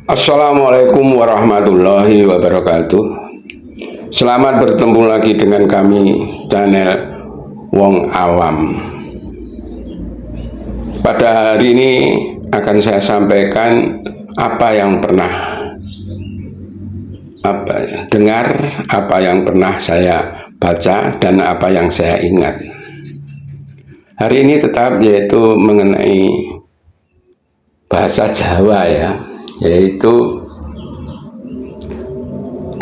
Assalamualaikum warahmatullahi wabarakatuh. Selamat bertemu lagi dengan kami channel Wong Awam. Pada hari ini akan saya sampaikan apa yang pernah dengar, apa yang pernah saya baca, dan apa yang saya ingat. Hari ini tetap yaitu mengenai bahasa Jawa ya, yaitu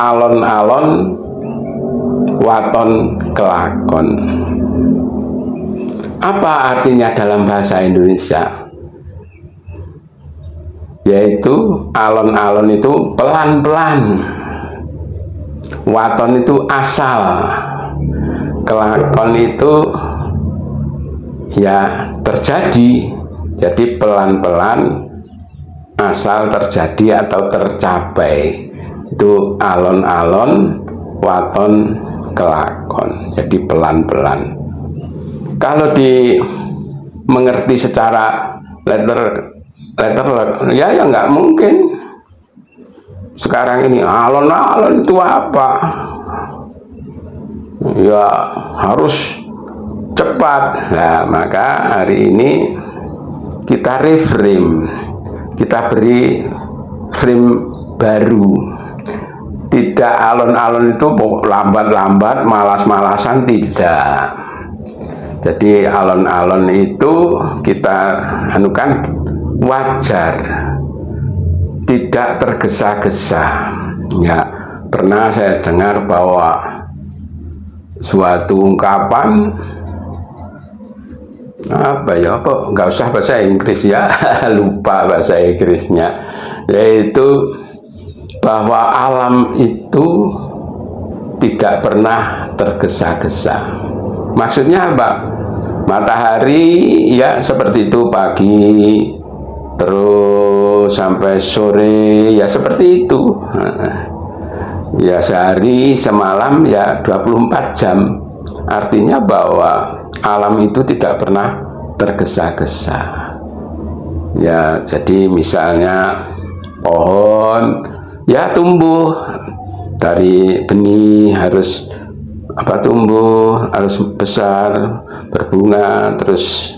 alon-alon waton kelakon. Apa artinya dalam bahasa Indonesia? Yaitu alon-alon itu pelan-pelan, waton itu asal, kelakon itu ya terjadi. Jadi pelan-pelan, asal terjadi atau tercapai. Itu alon-alon waton kelakon. Jadi pelan-pelan. Kalau mengerti secara letter ya nggak mungkin. Sekarang ini alon-alon itu apa? Ya harus cepat. Nah, maka hari ini kita reframe, kita beri frame baru. Tidak alon-alon itu lambat-lambat, malas-malasan, tidak. Jadi alon-alon itu kita anukan wajar, tidak tergesa-gesa. Ya, pernah saya dengar bahwa suatu ungkapan nggak usah bahasa Inggris ya, lupa bahasa Inggrisnya, yaitu bahwa alam itu tidak pernah tergesa-gesa. Maksudnya apa? Matahari ya seperti itu, pagi terus sampai sore ya seperti itu. Ya sehari semalam ya 24 jam. Artinya bahwa alam itu tidak pernah tergesa-gesa. Ya, jadi misalnya pohon ya tumbuh dari benih, harus tumbuh, harus besar, berbunga, terus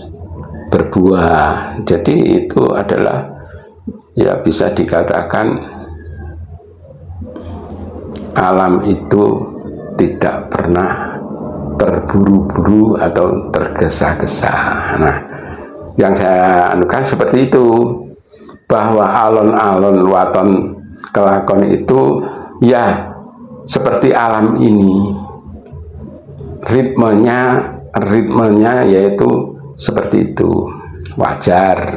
berbuah. Jadi itu adalah ya bisa dikatakan alam itu tidak pernah terburu-buru atau tergesa-gesa. Nah, yang saya anukan seperti itu, bahwa alon-alon waton kelakon itu ya seperti alam ini, ritmenya yaitu seperti itu, wajar,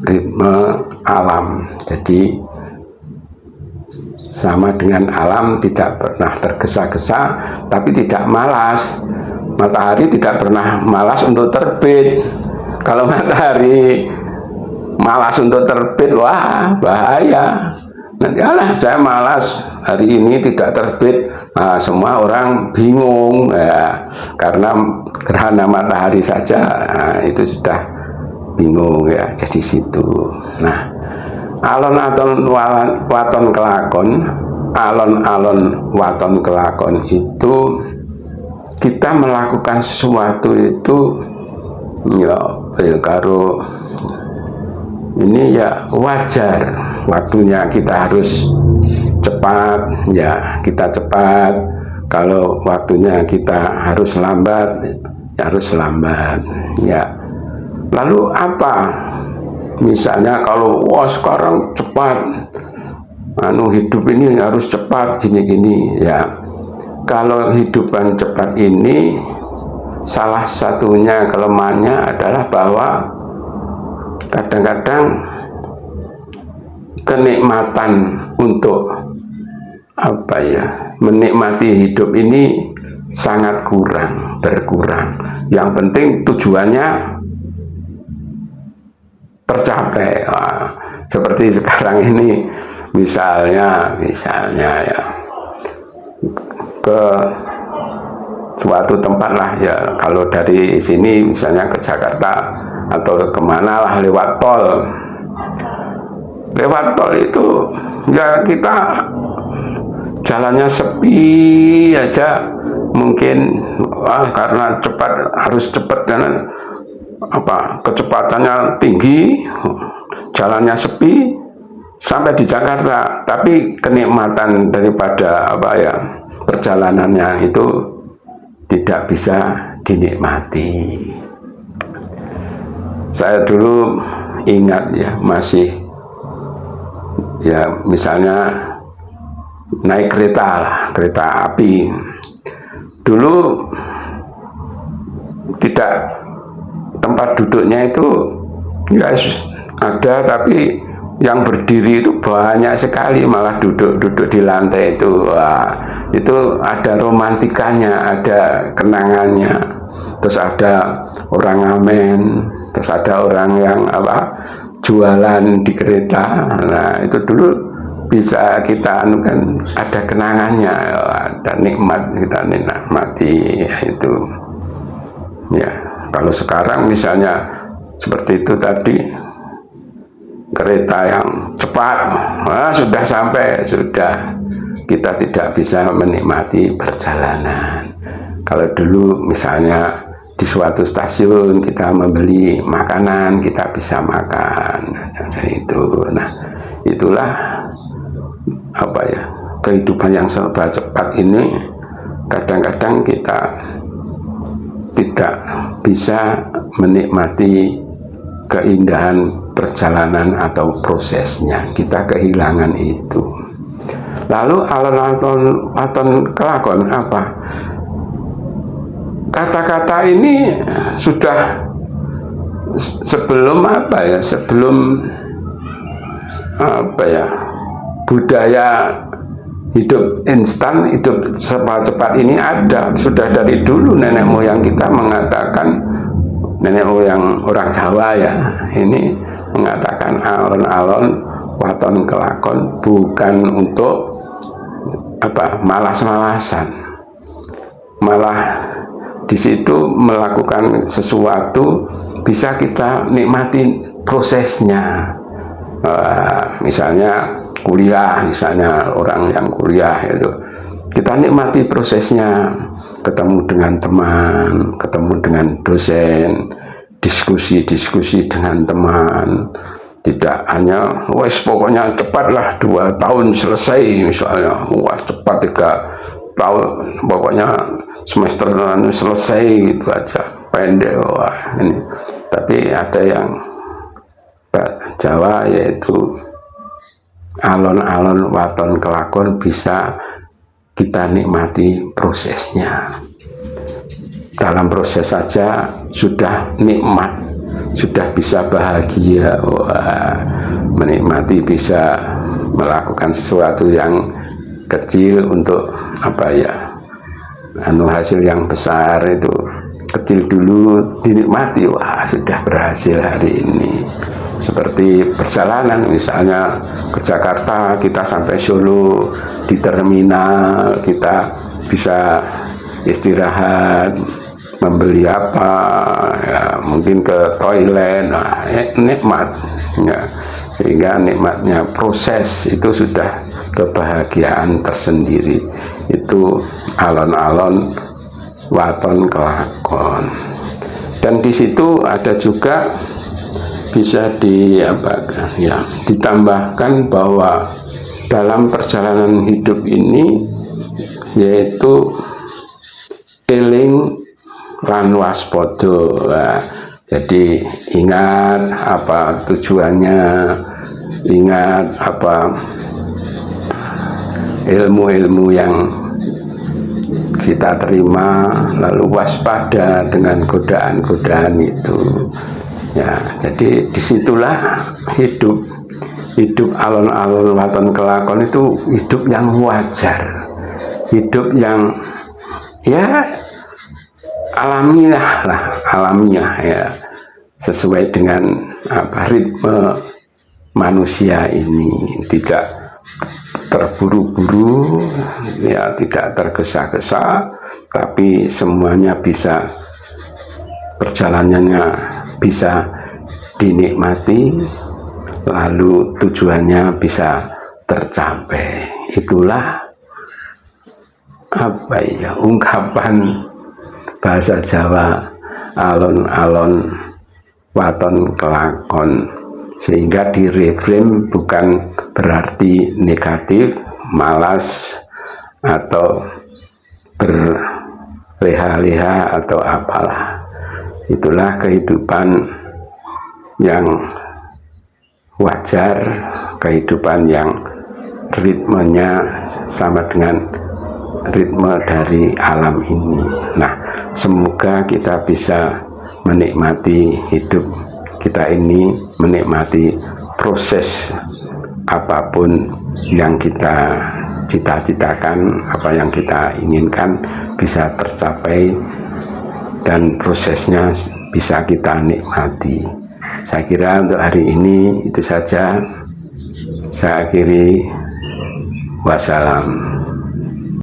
ritme alam. Jadi sama dengan alam, tidak pernah tergesa-gesa, tapi tidak malas. Matahari tidak pernah malas untuk terbit. Kalau matahari malas untuk terbit, wah bahaya. Nanti saya malas hari ini tidak terbit. Nah, semua orang bingung ya, karena gerhana matahari saja itu sudah bingung ya. Jadi situ. Nah, alon-alon waton kelakon itu kita melakukan sesuatu itu ya karo ini ya wajar. Waktunya kita harus cepat ya, kita cepat. Kalau waktunya kita harus lambat ya harus lambat ya. Lalu apa? Misalnya kalau sekarang cepat, hidup ini harus cepat gini-gini ya. Kalau hidupan cepat ini salah satunya kelemahannya adalah bahwa kadang-kadang kenikmatan untuk menikmati hidup ini sangat berkurang. Yang penting tujuannya tercapai. Seperti sekarang ini misalnya ya ke suatu tempat lah ya, kalau dari sini misalnya ke Jakarta atau kemana lah lewat tol, lewat tol itu ya kita jalannya sepi aja, mungkin karena harus cepat dan kecepatannya tinggi, jalannya sepi sampai di Jakarta, tapi kenikmatan daripada perjalanannya itu tidak bisa dinikmati. Saya dulu ingat ya, masih ya misalnya naik kereta api dulu, tidak, tempat duduknya itu ya ada, tapi yang berdiri itu banyak sekali, malah duduk di lantai itu. Itu ada romantikanya, ada kenangannya. Terus ada orang ngamen, terus ada orang yang jualan di kereta. Nah itu dulu bisa kita kan, ada kenangannya, ada nikmat, kita nikmati itu ya. Kalau sekarang misalnya seperti itu tadi, kereta yang cepat, sudah sampai, sudah, kita tidak bisa menikmati perjalanan. Kalau dulu misalnya di suatu stasiun kita membeli makanan, kita bisa makan, itu. Nah itulah kehidupan yang serba cepat ini. Kadang-kadang kita tidak bisa menikmati keindahan perjalanan atau prosesnya, kita kehilangan itu. Lalu alon-alon kelakon apa? Kata-kata ini sudah sebelum budaya hidup instan, hidup cepat ini ada, sudah dari dulu. Nenek moyang kita mengatakan, nenek moyang orang Jawa ya, ini mengatakan alon-alon waton kelakon bukan untuk malas-malasan, malah di situ melakukan sesuatu bisa kita nikmati prosesnya. Misalnya kuliah, misalnya orang yang kuliah itu, kita nikmati prosesnya, ketemu dengan teman, ketemu dengan dosen, diskusi dengan teman. Tidak hanya pokoknya cepatlah 2 tahun selesai misalnya, cepat 3 tahun, pokoknya semester selesai gitu aja, pendek. Ini. Tapi ada yang Jawa, yaitu alon-alon waton kelakon bisa kita nikmati prosesnya. Dalam proses saja sudah nikmat, sudah bisa bahagia, menikmati, bisa melakukan sesuatu yang kecil untuk hasil yang besar itu kecil dulu, dinikmati, sudah berhasil hari ini. Seperti perjalanan, misalnya ke Jakarta, kita sampai Solo, di terminal kita bisa istirahat, membeli mungkin ke toilet, nikmat ya. Sehingga nikmatnya proses itu sudah kebahagiaan tersendiri. Itu alon-alon waton kelakon. Dan di situ ada juga bisa ditambahkan bahwa dalam perjalanan hidup ini, yaitu eling lan waspada. Jadi ingat apa tujuannya, ingat ilmu-ilmu yang kita terima, lalu waspada dengan godaan-godaan itu. Ya, jadi disitulah hidup alon-alon waton kelakon itu hidup yang wajar, hidup yang alamiah ya, sesuai dengan ritme manusia ini, tidak terburu-buru ya, tidak tergesa-gesa, tapi semuanya bisa, perjalanannya bisa dinikmati, lalu tujuannya bisa tercapai. Itulah apa ya, ungkapan bahasa Jawa, alon-alon waton kelakon, sehingga direframe bukan berarti negatif, malas atau berleha-leha atau apalah. Itulah kehidupan yang wajar, kehidupan yang ritmenya sama dengan ritme dari alam ini. Nah, semoga kita bisa menikmati hidup kita ini, menikmati proses apapun yang kita cita-citakan, apa yang kita inginkan bisa tercapai dan prosesnya bisa kita nikmati. Saya kira untuk hari ini itu saja. Saya akhiri. Wassalam.